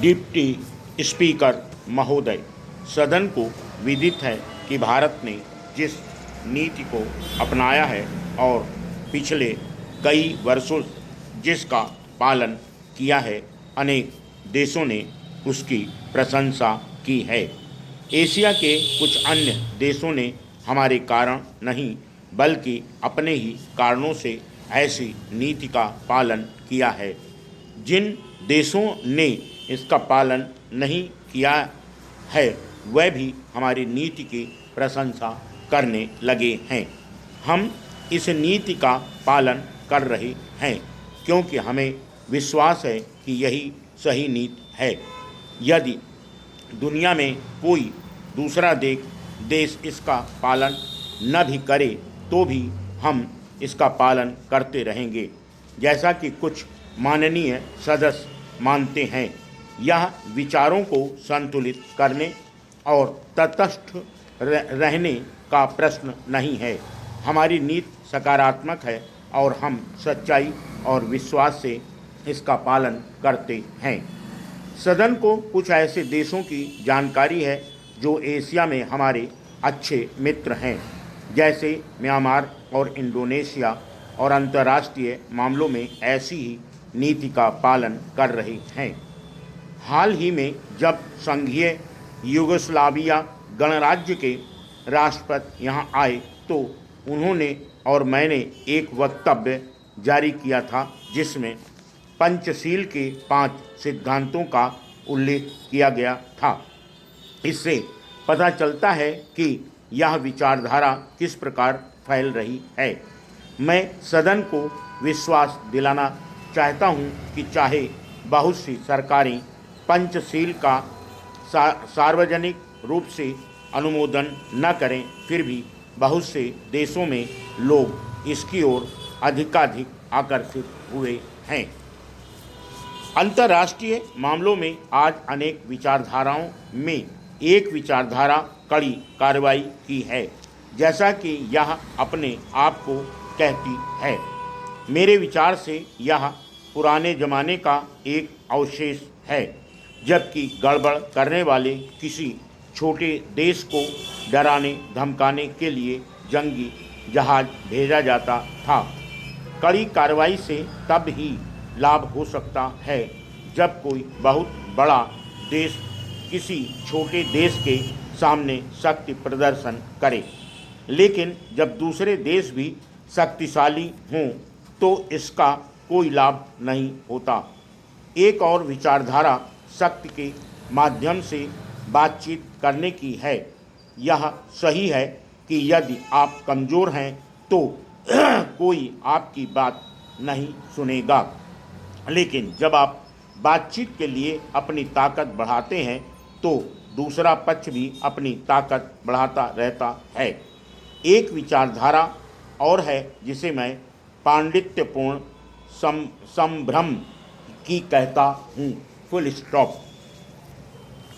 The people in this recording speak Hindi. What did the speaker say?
डिप्टी स्पीकर महोदय, सदन को विदित है कि भारत ने जिस नीति को अपनाया है और पिछले कई वर्षों जिसका पालन किया है, अनेक देशों ने उसकी प्रशंसा की है। एशिया के कुछ अन्य देशों ने हमारे कारण नहीं बल्कि अपने ही कारणों से ऐसी नीति का पालन किया है। जिन देशों ने इसका पालन नहीं किया है वह भी हमारी नीति की प्रशंसा करने लगे हैं। हम इस नीति का पालन कर रहे हैं क्योंकि हमें विश्वास है कि यही सही नीति है। यदि दुनिया में कोई दूसरा देश इसका पालन न भी करे तो भी हम इसका पालन करते रहेंगे। जैसा कि कुछ माननीय सदस्य मानते हैं, यह विचारों को संतुलित करने और तटस्थ रहने का प्रश्न नहीं है। हमारी नीति सकारात्मक है और हम सच्चाई और विश्वास से इसका पालन करते हैं। सदन को कुछ ऐसे देशों की जानकारी है जो एशिया में हमारे अच्छे मित्र हैं, जैसे म्यांमार और इंडोनेशिया, और अंतर्राष्ट्रीय मामलों में ऐसी ही नीति का पालन कर रहे हैं। हाल ही में जब संघीय यूगोस्लाविया गणराज्य के राष्ट्रपति यहाँ आए तो उन्होंने और मैंने एक वक्तव्य जारी किया था जिसमें पंचशील के 5 सिद्धांतों का उल्लेख किया गया था। इससे पता चलता है कि यह विचारधारा किस प्रकार फैल रही है। मैं सदन को विश्वास दिलाना चाहता हूं कि चाहे बहुत सी सरकारें पंचशील का सार्वजनिक रूप से अनुमोदन न करें, फिर भी बहुत से देशों में लोग इसकी ओर अधिकाधिक आकर्षित हुए हैं। अंतर्राष्ट्रीय मामलों में आज अनेक विचारधाराओं में एक विचारधारा कड़ी कार्रवाई की है, जैसा कि यह अपने आप को कहती है। मेरे विचार से यह पुराने ज़माने का एक अवशेष है, जबकि गड़बड़ करने वाले किसी छोटे देश को डराने धमकाने के लिए जंगी जहाज भेजा जाता था। कड़ी कार्रवाई से तब ही लाभ हो सकता है जब कोई बहुत बड़ा देश किसी छोटे देश के सामने शक्ति प्रदर्शन करे, लेकिन जब दूसरे देश भी शक्तिशाली हों तो इसका कोई लाभ नहीं होता। एक और विचारधारा शक्ति के माध्यम से बातचीत करने की है। यह सही है कि यदि आप कमज़ोर हैं तो कोई आपकी बात नहीं सुनेगा, लेकिन जब आप बातचीत के लिए अपनी ताकत बढ़ाते हैं तो दूसरा पक्ष भी अपनी ताकत बढ़ाता रहता है। एक विचारधारा और है जिसे मैं पांडित्यपूर्ण संभ्रम की कहता हूँ। Full stop.